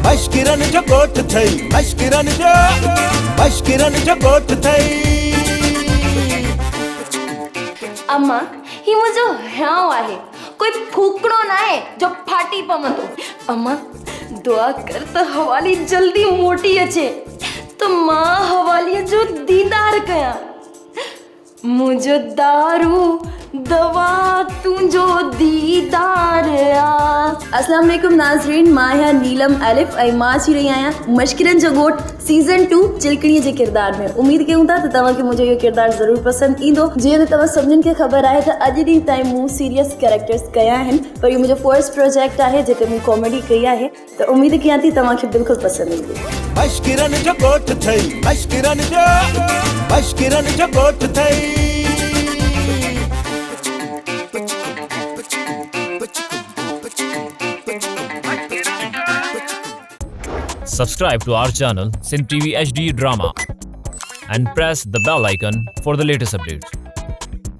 मश्किरन जो कोट थई मश्किरन जो कोट थई। अम्मा ही मुझो ह्याव आहे, कोई फूकड़ो ना है जो फाटी पवंदो। अम्मा दुआ कर त हवाली जल्दी मोटी अचे तो मां हवाली जो दीदार कया। मुझो दारू दवा तुझो दीदार आ। अस्सलाम वालेकुम नाज़रीन, मां या नीलम अलिफ ऐं मां अची रही आहियां मश्किरन जो घोट सीज़न 2 चिलकणीअ जे किरदार में। उम्मीद कयूं था त तव्हांखे मुंहिंजो इहो किरदारु ज़रूरु पसंदि ईंदो। जीअं त तव्हां सभिनीनि खे ख़बर आहे त अॼु ॾींहुं ताईं मूं सीरियस कैरेक्टर्स कया आहिनि, पर इहो मुंहिंजो फर्स्ट प्रोजेक्ट आहे जिते मूं कॉमेडी कई आहे, त उम्मीद कयां थी तव्हांखे बिल्कुलु पसंदि ईंदी। मश्किरन जो कोट थई मश्किरन जो कोट थई। Subscribe to our channel Sin TV HD Drama and press the bell icon for the latest updates.